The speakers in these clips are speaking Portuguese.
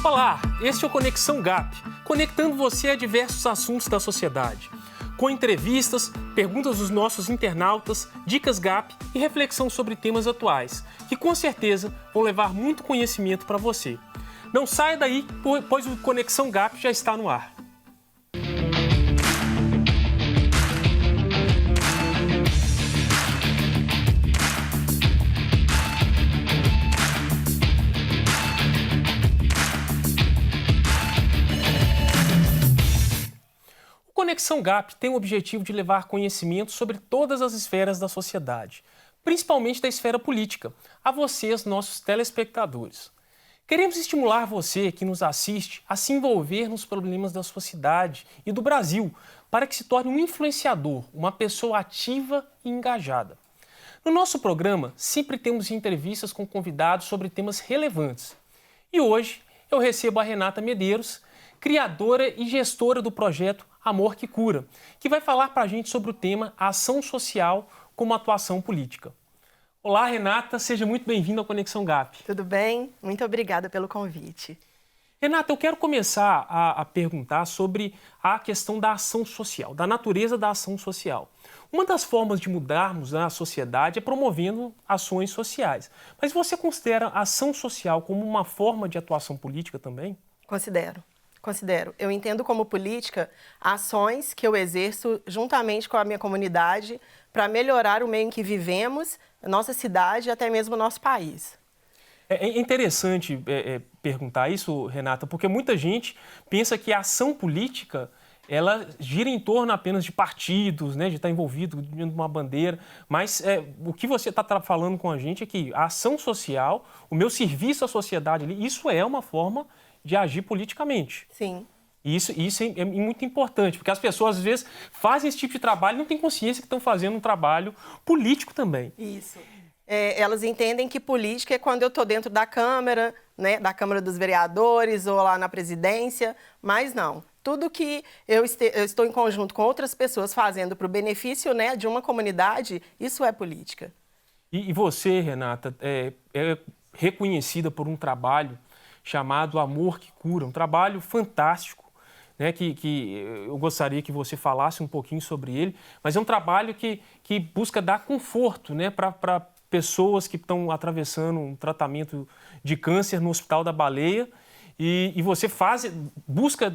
Olá, este é o Conexão GAP, conectando você a diversos assuntos da sociedade. Com entrevistas, perguntas dos nossos internautas, dicas GAP e reflexão sobre temas atuais, que com certeza vão levar muito conhecimento para você. Não saia daí, pois o Conexão GAP já está no ar. O Conexão GAP tem o objetivo de levar conhecimento sobre todas as esferas da sociedade, principalmente da esfera política, a vocês, nossos telespectadores. Queremos estimular você que nos assiste a se envolver nos problemas da sua cidade e do Brasil, para que se torne um influenciador, uma pessoa ativa e engajada. No nosso programa, sempre temos entrevistas com convidados sobre temas relevantes. E hoje eu recebo a Renata Medeiros, criadora e gestora do projeto Amor que Cura, que vai falar para a gente sobre o tema Ação Social como Atuação Política. Olá, Renata, seja muito bem-vinda ao Conexão GAP. Tudo bem? Muito obrigada pelo convite. Renata, eu quero começar a perguntar sobre a questão da ação social, da natureza da ação social. Uma das formas de mudarmos a sociedade é promovendo ações sociais. Mas você considera a ação social como uma forma de atuação política também? Considero. Eu entendo como política ações que eu exerço juntamente com a minha comunidade para melhorar o meio em que vivemos, nossa cidade e até mesmo o nosso país. É interessante perguntar isso, Renata, porque muita gente pensa que a ação política ela gira em torno apenas de partidos, né, de estar envolvido dentro de uma bandeira, mas o que você está falando com a gente é que a ação social, o meu serviço à sociedade, isso é uma forma de agir politicamente. Sim. Isso é muito importante, porque as pessoas, às vezes, fazem esse tipo de trabalho e não têm consciência que estão fazendo um trabalho político também. Isso. Elas entendem que política é quando eu estou dentro da Câmara, né, da Câmara dos Vereadores ou lá na presidência, mas não. Tudo que eu estou em conjunto com outras pessoas fazendo para o benefício, né, de uma comunidade, isso é política. E você, Renata, é reconhecida por um trabalho chamado Amor que Cura, um trabalho fantástico, né, que eu gostaria que você falasse um pouquinho sobre ele, mas é um trabalho que busca dar conforto, né, para pessoas que estão atravessando um tratamento de câncer no Hospital da Baleia e você busca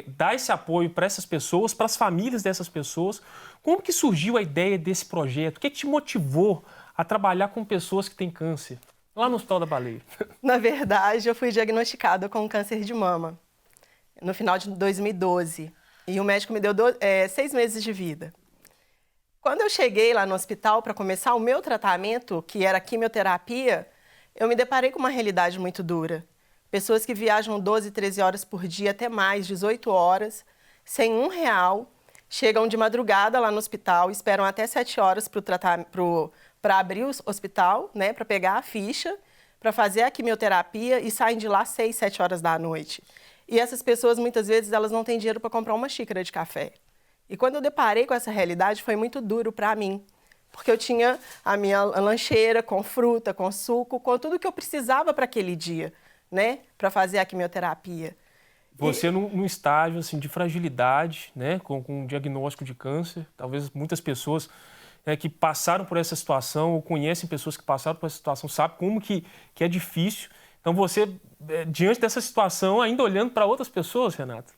dar esse apoio para essas pessoas, para as famílias dessas pessoas. Como que surgiu a ideia desse projeto? O que te motivou a trabalhar com pessoas que têm câncer? Lá no Hospital da Baleia. Na verdade, eu fui diagnosticada com câncer de mama no final de 2012. E o médico me deu 6 meses de vida. Quando eu cheguei lá no hospital para começar o meu tratamento, que era quimioterapia, eu me deparei com uma realidade muito dura. Pessoas que viajam 12, 13 horas por dia, até mais, 18 horas, sem R$1, chegam de madrugada lá no hospital, esperam até 7 horas para abrir o hospital, né, para pegar a ficha, para fazer a quimioterapia e saem de lá 6, 7 horas da noite. E essas pessoas, muitas vezes, elas não têm dinheiro para comprar uma xícara de café. E quando eu deparei com essa realidade, foi muito duro para mim, porque eu tinha a minha lancheira com fruta, com suco, com tudo que eu precisava para aquele dia, né, para fazer a quimioterapia. Você num estágio assim, de fragilidade, né, com um diagnóstico de câncer, talvez muitas pessoas que passaram por essa situação ou conhecem pessoas que passaram por essa situação, sabem como que é difícil. Então você, diante dessa situação, ainda olhando para outras pessoas, Renata,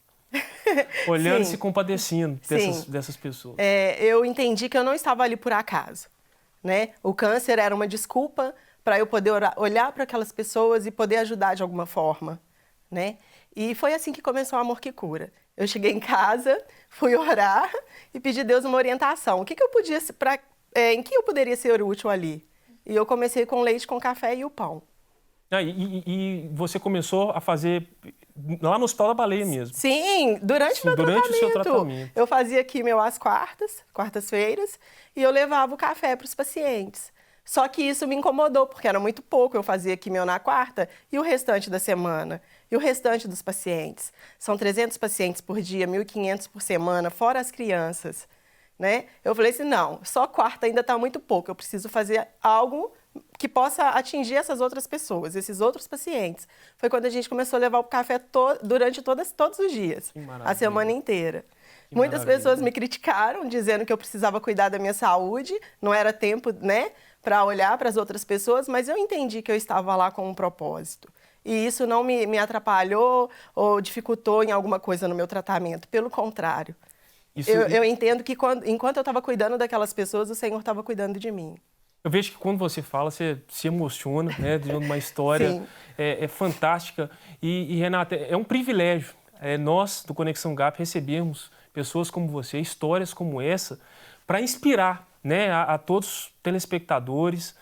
olhando e se compadecendo dessas pessoas. Eu entendi que eu não estava ali por acaso, né? O câncer era uma desculpa para eu poder olhar para aquelas pessoas e poder ajudar de alguma forma, né? E foi assim que começou o Amor que Cura. Eu cheguei em casa, fui orar e pedi a Deus uma orientação. Em que eu poderia ser útil ali? E eu comecei com leite, com café e o pão. E você começou a fazer lá no Hospital da Baleia mesmo? Sim, durante o seu tratamento. Eu fazia quimio às quartas-feiras, e eu levava o café para os pacientes. Só que isso me incomodou, porque era muito pouco. Eu fazia quimio na quarta e o restante da semana. E o restante dos pacientes. São 300 pacientes por dia, 1.500 por semana, fora as crianças. né? Eu falei assim, não, só quarta ainda está muito pouco, eu preciso fazer algo que possa atingir essas outras pessoas, esses outros pacientes. Foi quando a gente começou a levar o café durante todos os dias, a semana inteira. Muitas pessoas me criticaram, dizendo que eu precisava cuidar da minha saúde, não era tempo, né, para olhar para as outras pessoas, mas eu entendi que eu estava lá com um propósito. E isso não me atrapalhou ou dificultou em alguma coisa no meu tratamento, pelo contrário. Eu entendo que enquanto eu estava cuidando daquelas pessoas, o Senhor estava cuidando de mim. Eu vejo que quando você fala, você se emociona, né, de uma história fantástica. E, Renata, é um privilégio nós, do Conexão GAP, recebermos pessoas como você, histórias como essa, para inspirar, né, a todos os telespectadores,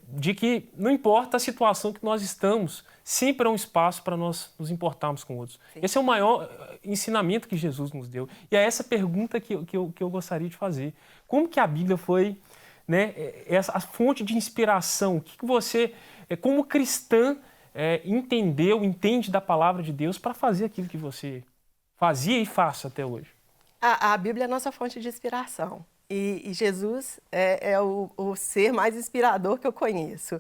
de que não importa a situação que nós estamos, sempre há um espaço para nós nos importarmos com outros. Sim. Esse é o maior ensinamento que Jesus nos deu. E é essa pergunta que eu gostaria de fazer. Como que a Bíblia foi, né, a fonte de inspiração? O que você, como cristã, entende da palavra de Deus para fazer aquilo que você fazia e faça até hoje? A Bíblia é a nossa fonte de inspiração. E Jesus é o ser mais inspirador que eu conheço.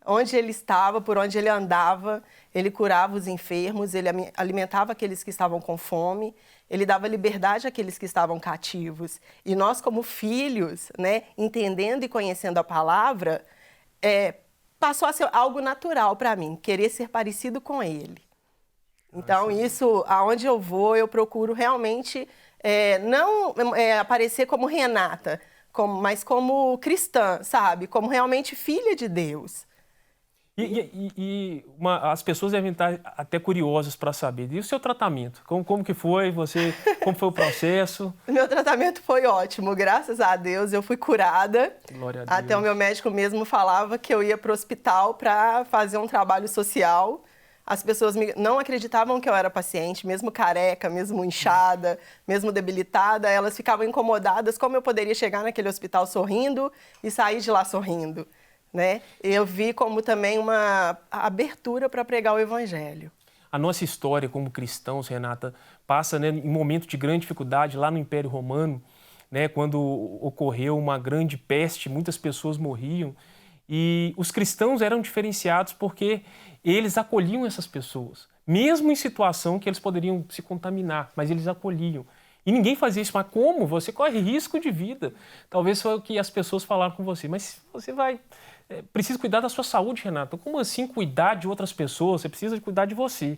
Onde ele estava, por onde ele andava, ele curava os enfermos, ele alimentava aqueles que estavam com fome, ele dava liberdade àqueles que estavam cativos. E nós, como filhos, né, entendendo e conhecendo a palavra, passou a ser algo natural para mim, querer ser parecido com ele. Então, isso, aonde eu vou, eu procuro realmente não aparecer como Renata, mas como cristã, sabe? Como realmente filha de Deus. As pessoas devem estar até curiosas para saber. E o seu tratamento? Como que foi? Como foi o processo? Meu tratamento foi ótimo, graças a Deus. Eu fui curada. Glória a Deus. Até o meu médico mesmo falava que eu ia para o hospital para fazer um trabalho social. As pessoas não acreditavam que eu era paciente, mesmo careca, mesmo inchada, mesmo debilitada. Elas ficavam incomodadas como eu poderia chegar naquele hospital sorrindo e sair de lá sorrindo. Né? Eu vi como também uma abertura para pregar o Evangelho. A nossa história como cristãos, Renata, passa, né, em momento de grande dificuldade lá no Império Romano, né, quando ocorreu uma grande peste, muitas pessoas morriam. E os cristãos eram diferenciados porque eles acolhiam essas pessoas, mesmo em situação que eles poderiam se contaminar, mas eles acolhiam. E ninguém fazia isso. Mas como? Você corre risco de vida. Talvez foi o que as pessoas falaram com você. Mas você precisa cuidar da sua saúde, Renata. Como assim cuidar de outras pessoas? Você precisa cuidar de você.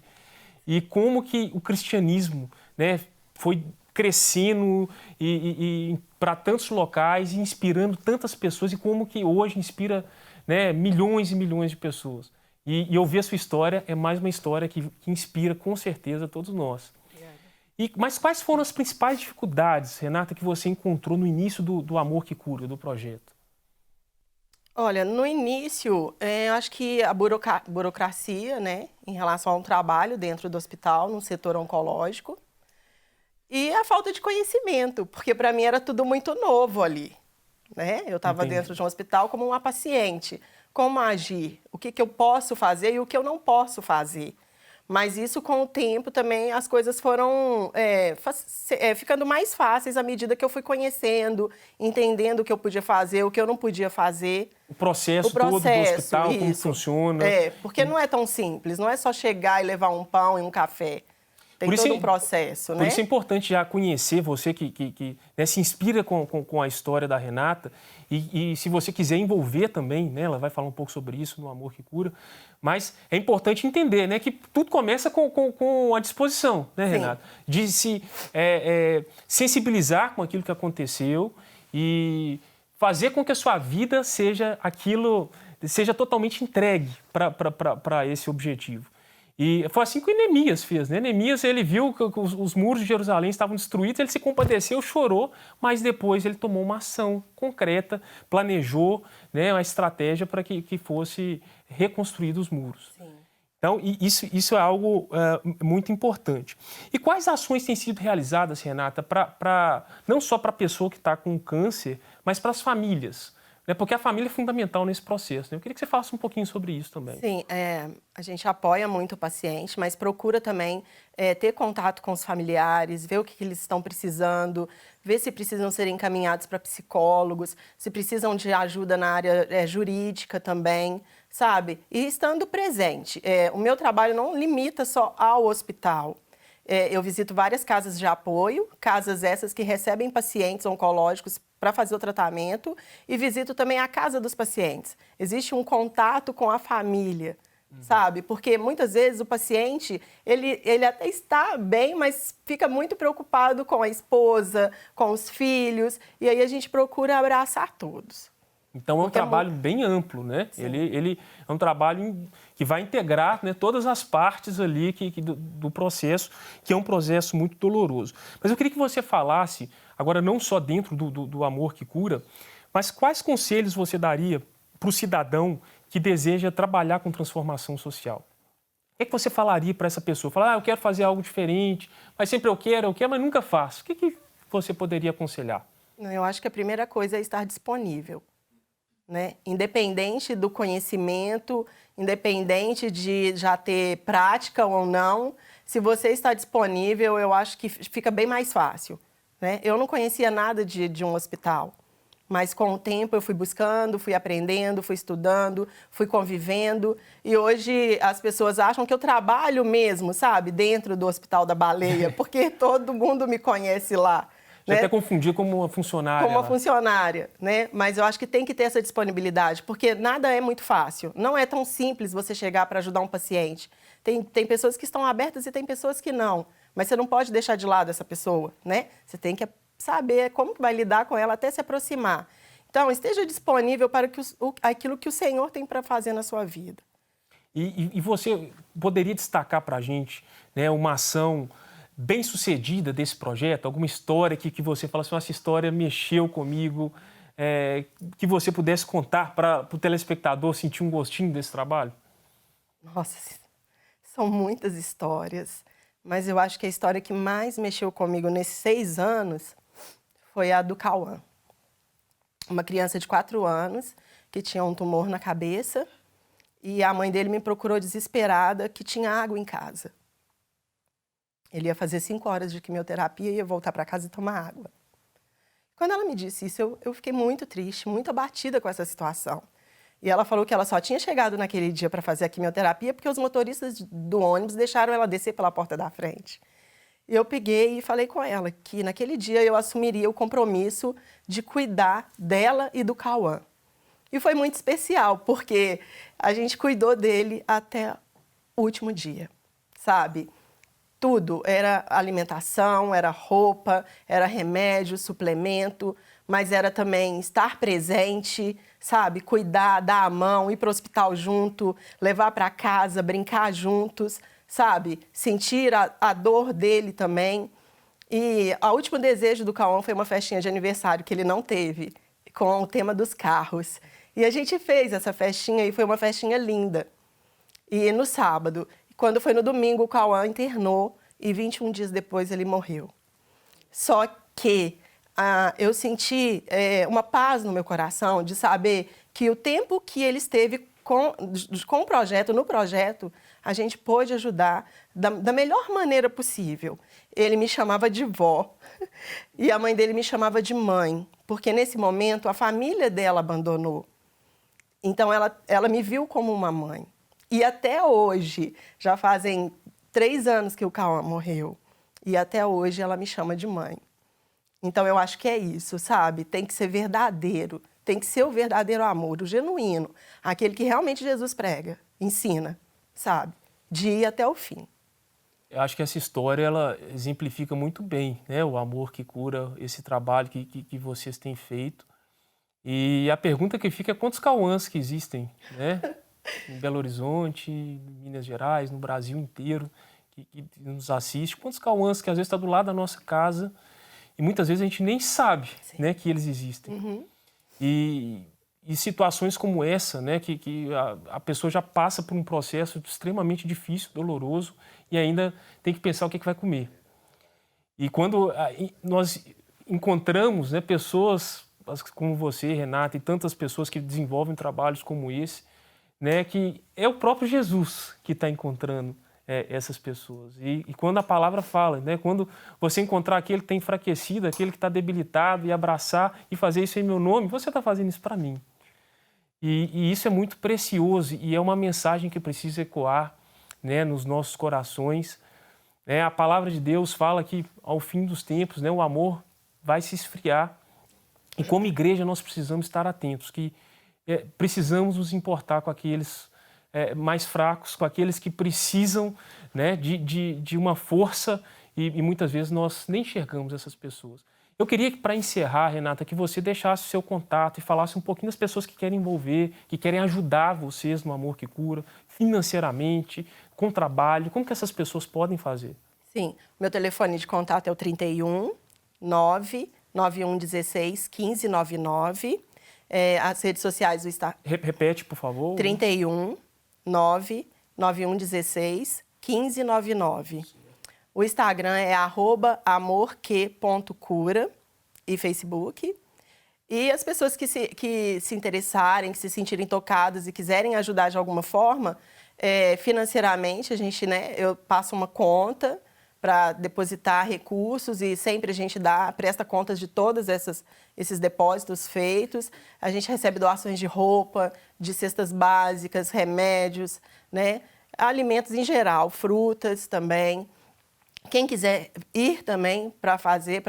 E como que o cristianismo, né, foi crescendo para tantos locais e inspirando tantas pessoas, e como que hoje inspira, né, milhões e milhões de pessoas. E ouvir a sua história é mais uma história que inspira com certeza todos nós. Mas quais foram as principais dificuldades, Renata, que você encontrou no início do Amor que Cura, do projeto? Olha, no início, eu acho que a burocracia, né, em relação ao trabalho dentro do hospital, no setor oncológico, e a falta de conhecimento, porque para mim era tudo muito novo ali, né? Eu estava dentro de um hospital como uma paciente, como agir, o que eu posso fazer e o que eu não posso fazer. Mas isso, com o tempo, também as coisas foram ficando mais fáceis à medida que eu fui conhecendo, entendendo o que eu podia fazer, o que eu não podia fazer. O processo todo do hospital, isso. Como funciona. Porque não é tão simples, não é só chegar e levar um pão e um café. Tem todo um processo, né? Por isso é importante já conhecer você que né, se inspira com a história da Renata. E se você quiser envolver também, né, ela vai falar um pouco sobre isso no Amor que Cura. Mas é importante entender, né, que tudo começa com a disposição, né, Renata? De se sensibilizar com aquilo que aconteceu e fazer com que a sua vida seja totalmente entregue para esse objetivo. E foi assim que o Neemias fez, né? Neemias, ele viu que os muros de Jerusalém estavam destruídos, ele se compadeceu, chorou, mas depois ele tomou uma ação concreta, planejou, né, uma estratégia para que fosse reconstruídos os muros. Sim. Então, isso é algo muito importante. E quais ações têm sido realizadas, Renata, não só para a pessoa que está com câncer, mas para as famílias? Porque a família é fundamental nesse processo, né? Eu queria que você falasse um pouquinho sobre isso também. Sim, a gente apoia muito o paciente, mas procura também ter contato com os familiares, ver o que eles estão precisando, ver se precisam ser encaminhados para psicólogos, se precisam de ajuda na área jurídica também, sabe? E estando presente. O meu trabalho não limita só ao hospital. Eu visito várias casas de apoio, casas essas que recebem pacientes oncológicos para fazer o tratamento, e visito também a casa dos pacientes. Existe um contato com a família, sabe? Porque muitas vezes o paciente, ele até está bem, mas fica muito preocupado com a esposa, com os filhos, e aí a gente procura abraçar todos. Então é um trabalho bem amplo, né? Ele é um trabalho que vai integrar, né, todas as partes ali do processo, que é um processo muito doloroso. Mas eu queria que você falasse, agora não só dentro do amor que cura, mas quais conselhos você daria para o cidadão que deseja trabalhar com transformação social? O que você falaria para essa pessoa? Falar, eu quero fazer algo diferente, mas sempre eu quero, mas nunca faço. O que você poderia aconselhar? Eu acho que a primeira coisa é estar disponível. Né? Independente do conhecimento, independente de já ter prática ou não, se você está disponível, eu acho que fica bem mais fácil. Né? Eu não conhecia nada de um hospital, mas com o tempo eu fui buscando, fui aprendendo, fui estudando, fui convivendo, e hoje as pessoas acham que eu trabalho mesmo, sabe, dentro do Hospital da Baleia, porque todo mundo me conhece lá. Já até confundir como uma funcionária. Como uma funcionária, né? Mas eu acho que tem que ter essa disponibilidade, porque nada é muito fácil. Não é tão simples você chegar para ajudar um paciente. Tem pessoas que estão abertas e tem pessoas que não. Mas você não pode deixar de lado essa pessoa, né? Você tem que saber como vai lidar com ela até se aproximar. Então, esteja disponível para aquilo que o Senhor tem para fazer na sua vida. E você poderia destacar para a gente, né, uma ação bem-sucedida desse projeto? Alguma história que você fala assim, essa história mexeu comigo, que você pudesse contar para o telespectador sentir um gostinho desse trabalho? Nossa, são muitas histórias, mas eu acho que a história que mais mexeu comigo nesses 6 anos foi a do Cauã. Uma criança de 4 anos que tinha um tumor na cabeça e a mãe dele me procurou desesperada que tinha água em casa. Ele ia fazer 5 horas de quimioterapia e ia voltar para casa e tomar água. Quando ela me disse isso, eu fiquei muito triste, muito abatida com essa situação. E ela falou que ela só tinha chegado naquele dia para fazer a quimioterapia porque os motoristas do ônibus deixaram ela descer pela porta da frente. E eu peguei e falei com ela que naquele dia eu assumiria o compromisso de cuidar dela e do Cauã. E foi muito especial, porque a gente cuidou dele até o último dia, sabe? Tudo, era alimentação, era roupa, era remédio, suplemento, mas era também estar presente, sabe? Cuidar, dar a mão, ir para o hospital junto, levar para casa, brincar juntos, sabe? Sentir a dor dele também. E o último desejo do Cauã foi uma festinha de aniversário que ele não teve, com o tema dos carros. E a gente fez essa festinha e foi uma festinha linda. E no sábado, quando foi no domingo, o Cauã internou e 21 dias depois ele morreu. Só que eu senti uma paz no meu coração de saber que o tempo que ele esteve com o projeto, no projeto, a gente pôde ajudar da melhor maneira possível. Ele me chamava de vó e a mãe dele me chamava de mãe, porque nesse momento a família dela abandonou. Então ela me viu como uma mãe. E até hoje, já fazem 3 anos que o Cauã morreu, e até hoje ela me chama de mãe. Então eu acho que é isso, sabe? Tem que ser verdadeiro, tem que ser o verdadeiro amor, o genuíno, aquele que realmente Jesus prega, ensina, sabe? De ir até o fim. Eu acho que essa história, ela exemplifica muito bem, né, o amor que cura, esse trabalho que vocês têm feito. E a pergunta que fica é quantos Cauãs que existem, né? Em Belo Horizonte, em Minas Gerais, no Brasil inteiro, que nos assiste. Quantos Cauãs que às vezes está do lado da nossa casa e muitas vezes a gente nem sabe, né, que eles existem. Uhum. E situações como essa, né, que a pessoa já passa por um processo extremamente difícil, doloroso, e ainda tem que pensar o que vai comer. E quando nós encontramos, né, pessoas como você, Renata, e tantas pessoas que desenvolvem trabalhos como esse, né, que é o próprio Jesus que está encontrando essas pessoas. E quando a palavra fala, né, quando você encontrar aquele que está enfraquecido, aquele que está debilitado, e abraçar e fazer isso em meu nome, você está fazendo isso para mim. E isso é muito precioso e é uma mensagem que precisa ecoar, né, nos nossos corações. A palavra de Deus fala que ao fim dos tempos, né, o amor vai se esfriar. E como igreja nós precisamos estar atentos, que precisamos nos importar com aqueles mais fracos, com aqueles que precisam, né, de uma força e muitas vezes nós nem enxergamos essas pessoas. Eu queria que, para encerrar, Renata, que você deixasse o seu contato e falasse um pouquinho das pessoas que querem envolver, que querem ajudar vocês no Amor que Cura, financeiramente, com trabalho. Como que essas pessoas podem fazer? Sim, meu telefone de contato é o 31 99116 1599. As redes sociais do Instagram. Repete, por favor. 31 99116 1599. O Instagram é @amorque.cura e Facebook. E as pessoas que se interessarem, que se sentirem tocadas e quiserem ajudar de alguma forma, financeiramente, a gente, né, eu passo uma conta para depositar recursos e sempre a gente presta contas de todos esses depósitos feitos. A gente recebe doações de roupa, de cestas básicas, remédios, né, alimentos em geral, frutas também. Quem quiser ir também para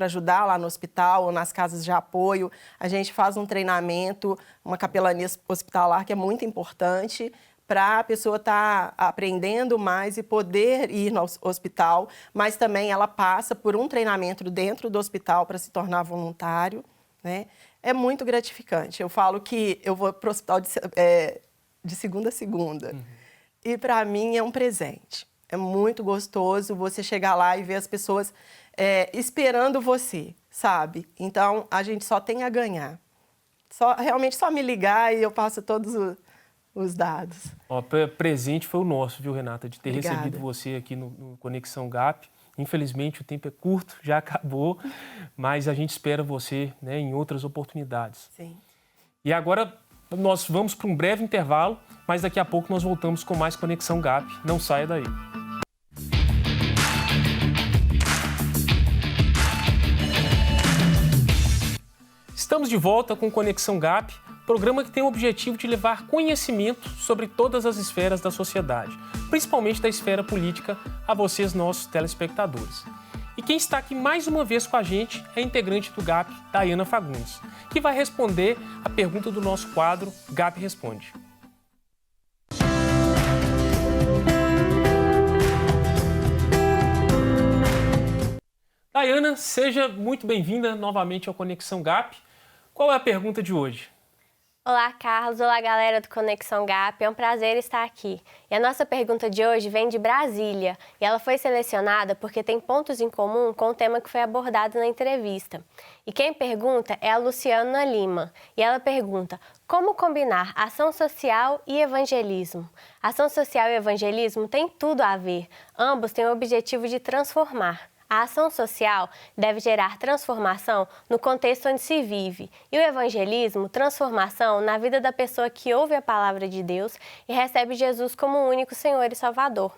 ajudar lá no hospital ou nas casas de apoio, a gente faz um treinamento, uma capelania hospitalar que é muito importante para a pessoa estar aprendendo mais e poder ir no hospital, mas também ela passa por um treinamento dentro do hospital para se tornar voluntário, né? É muito gratificante. Eu falo que eu vou para o hospital de segunda a segunda. Uhum. E para mim é um presente. É muito gostoso você chegar lá e ver as pessoas esperando você, sabe? Então, a gente só tem a ganhar. Realmente só me ligar e eu passo todos os dados. Presente foi o nosso, viu, Renata? De ter Obrigada. recebido você aqui no Conexão GAP. Infelizmente, o tempo é curto, já acabou, mas a gente espera você, né, em outras oportunidades. Sim. E agora nós vamos para um breve intervalo, mas daqui a pouco nós voltamos com mais Conexão GAP. Não saia daí. Estamos de volta com Conexão GAP, programa que tem o objetivo de levar conhecimento sobre todas as esferas da sociedade, principalmente da esfera política, a vocês, nossos telespectadores. E quem está aqui mais uma vez com a gente é a integrante do GAP, Dayana Fagundes, que vai responder a pergunta do nosso quadro GAP Responde. Dayana, seja muito bem-vinda novamente ao Conexão GAP. Qual é a pergunta de hoje? Olá, Carlos. Olá, galera do Conexão GAP. É um prazer estar aqui. E a nossa pergunta de hoje vem de Brasília. E ela foi selecionada porque tem pontos em comum com o tema que foi abordado na entrevista. E quem pergunta é a Luciana Lima. E ela pergunta: como combinar ação social e evangelismo? Ação social e evangelismo têm tudo a ver. Ambos têm o objetivo de transformar. A ação social deve gerar transformação no contexto onde se vive e o evangelismo, transformação na vida da pessoa que ouve a palavra de Deus e recebe Jesus como o único Senhor e Salvador.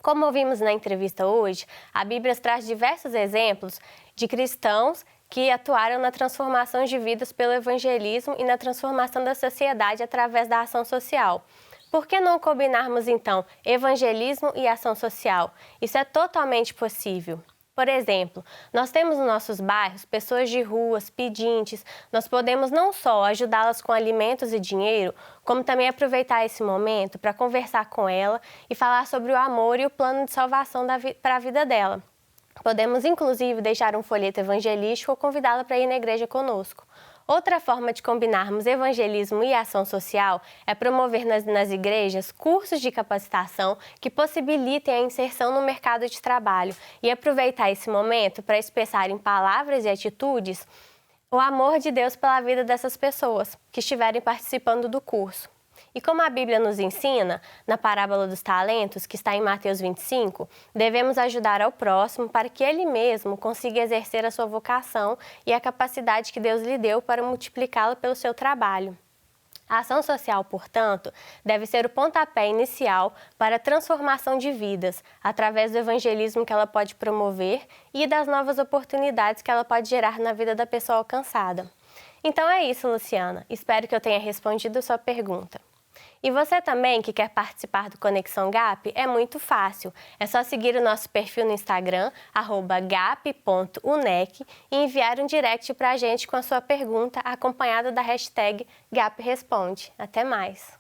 Como ouvimos na entrevista hoje, a Bíblia traz diversos exemplos de cristãos que atuaram na transformação de vidas pelo evangelismo e na transformação da sociedade através da ação social. Por que não combinarmos, então, evangelismo e ação social? Isso é totalmente possível. Por exemplo, nós temos nos nossos bairros pessoas de ruas, pedintes. Nós podemos não só ajudá-las com alimentos e dinheiro, como também aproveitar esse momento para conversar com ela e falar sobre o amor e o plano de salvação para a vida dela. Podemos, inclusive, deixar um folheto evangelístico ou convidá-la para ir na igreja conosco. Outra forma de combinarmos evangelismo e ação social é promover nas igrejas cursos de capacitação que possibilitem a inserção no mercado de trabalho e aproveitar esse momento para expressar em palavras e atitudes o amor de Deus pela vida dessas pessoas que estiverem participando do curso. E como a Bíblia nos ensina, na parábola dos talentos, que está em Mateus 25, devemos ajudar ao próximo para que ele mesmo consiga exercer a sua vocação e a capacidade que Deus lhe deu para multiplicá-la pelo seu trabalho. A ação social, portanto, deve ser o pontapé inicial para a transformação de vidas, através do evangelismo que ela pode promover e das novas oportunidades que ela pode gerar na vida da pessoa alcançada. Então é isso, Luciana. Espero que eu tenha respondido a sua pergunta. E você também que quer participar do Conexão GAP, é muito fácil. É só seguir o nosso perfil no Instagram, @gap.unec, e enviar um direct para a gente com a sua pergunta, acompanhada da hashtag GapResponde. Até mais!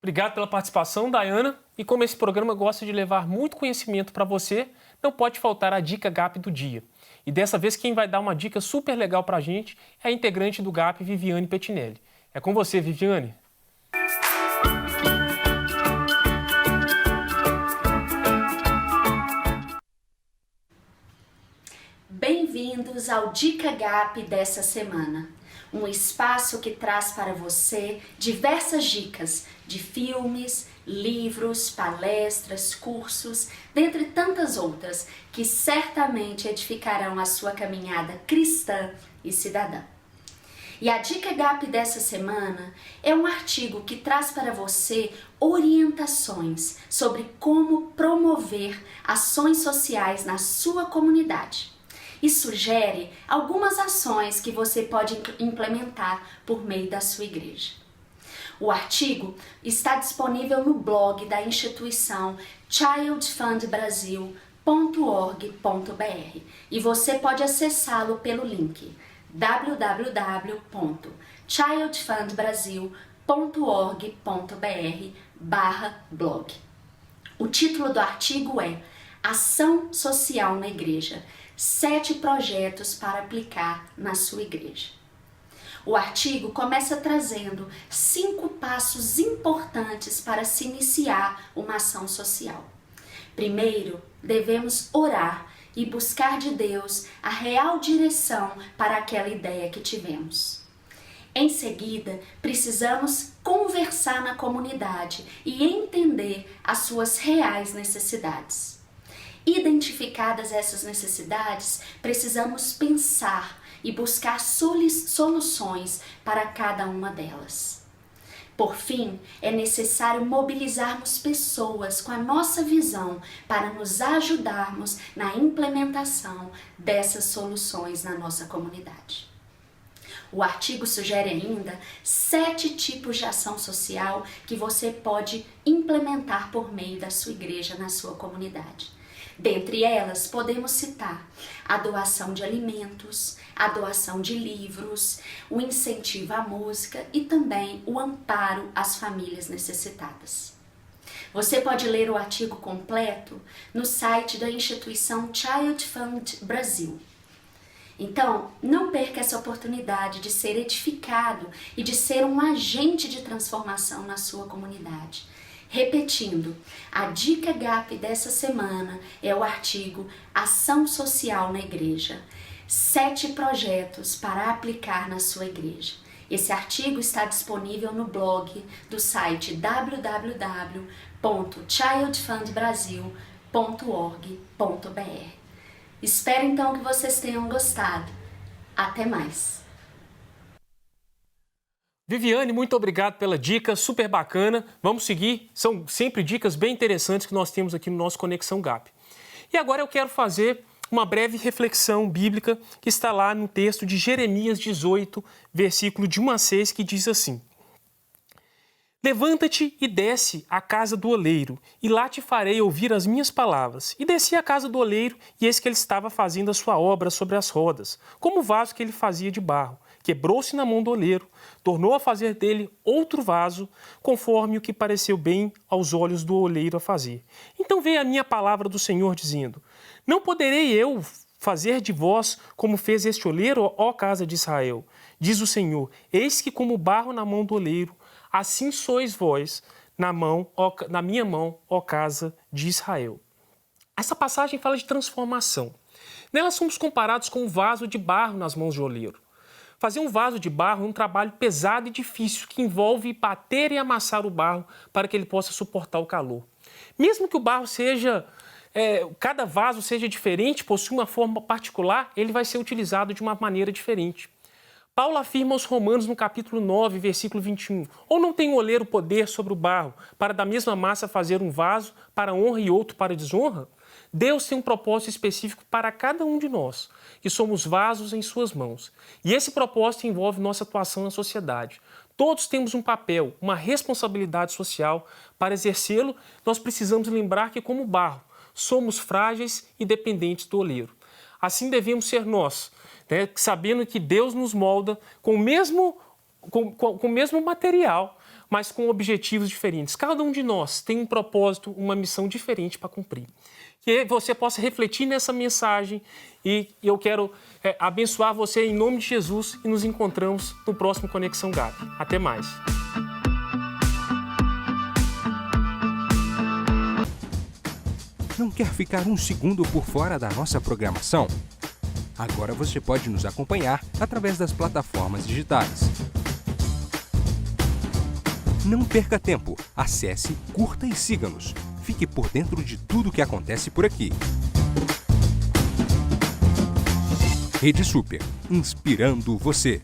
Obrigado pela participação, Dayana. E como esse programa gosta de levar muito conhecimento para você, não pode faltar a dica GAP do dia. E dessa vez quem vai dar uma dica super legal para a gente é a integrante do GAP, Viviane Pettinelli. É com você, Viviane. Bem-vindos ao Dica GAP dessa semana, um espaço que traz para você diversas dicas de filmes, livros, palestras, cursos, dentre tantas outras que certamente edificarão a sua caminhada cristã e cidadã. E a Dica GAP dessa semana é um artigo que traz para você orientações sobre como promover ações sociais na sua comunidade. E sugere algumas ações que você pode implementar por meio da sua igreja. O artigo está disponível no blog da instituição childfundbrasil.org.br e você pode acessá-lo pelo link www.childfundbrasil.org.br/blog. O título do artigo é Ação Social na Igreja, 7 projetos para aplicar na sua igreja. O artigo começa trazendo 5 passos importantes para se iniciar uma ação social. Primeiro, devemos orar e buscar de Deus a real direção para aquela ideia que tivemos. Em seguida, precisamos conversar na comunidade e entender as suas reais necessidades. Identificadas essas necessidades, precisamos pensar e buscar soluções para cada uma delas. Por fim, é necessário mobilizarmos pessoas com a nossa visão para nos ajudarmos na implementação dessas soluções na nossa comunidade. O artigo sugere ainda 7 tipos de ação social que você pode implementar por meio da sua igreja na sua comunidade. Dentre elas, podemos citar a doação de alimentos, a doação de livros, o incentivo à música e também o amparo às famílias necessitadas. Você pode ler o artigo completo no site da instituição Child Fund Brasil. Então, não perca essa oportunidade de ser edificado e de ser um agente de transformação na sua comunidade. Repetindo, a Dica GAP dessa semana é o artigo Ação Social na Igreja, 7 projetos para aplicar na sua igreja. Esse artigo está disponível no blog do site www.childfundbrasil.org.br. Espero então que vocês tenham gostado. Até mais! Viviane, muito obrigado pela dica, super bacana. Vamos seguir, são sempre dicas bem interessantes que nós temos aqui no nosso Conexão GAP. E agora eu quero fazer uma breve reflexão bíblica que está lá no texto de Jeremias 18, versículo de 1 a 6, que diz assim: Levanta-te e desce à casa do oleiro, e lá te farei ouvir as minhas palavras. E desci à casa do oleiro, e eis que ele estava fazendo a sua obra sobre as rodas, como o vaso que ele fazia de barro. Quebrou-se na mão do oleiro, tornou a fazer dele outro vaso, conforme o que pareceu bem aos olhos do oleiro a fazer. Então veio a minha palavra do Senhor, dizendo: Não poderei eu fazer de vós como fez este oleiro, ó casa de Israel? Diz o Senhor: Eis que como barro na mão do oleiro, assim sois vós na minha mão, ó casa de Israel. Essa passagem fala de transformação. Nela somos comparados com um vaso de barro nas mãos do oleiro. Fazer um vaso de barro é um trabalho pesado e difícil que envolve bater e amassar o barro para que ele possa suportar o calor. Mesmo que o barro cada vaso seja diferente, possui uma forma particular, ele vai ser utilizado de uma maneira diferente. Paulo afirma aos Romanos no capítulo 9, versículo 21, ou não tem o oleiro poder sobre o barro, para da mesma massa fazer um vaso para honra e outro para desonra? Deus tem um propósito específico para cada um de nós, que somos vasos em suas mãos. E esse propósito envolve nossa atuação na sociedade. Todos temos um papel, uma responsabilidade social. Para exercê-lo, nós precisamos lembrar que, como barro, somos frágeis e dependentes do oleiro. Assim devemos ser nós, né? Sabendo que Deus nos molda com o mesmo material, mas com objetivos diferentes. Cada um de nós tem um propósito, uma missão diferente para cumprir. Que você possa refletir nessa mensagem e eu quero abençoar você em nome de Jesus e nos encontramos no próximo Conexão GAP. Até mais. Não quer ficar um segundo por fora da nossa programação? Agora você pode nos acompanhar através das plataformas digitais. Não perca tempo. Acesse, curta e siga-nos. Fique por dentro de tudo o que acontece por aqui. Rede Super, inspirando você.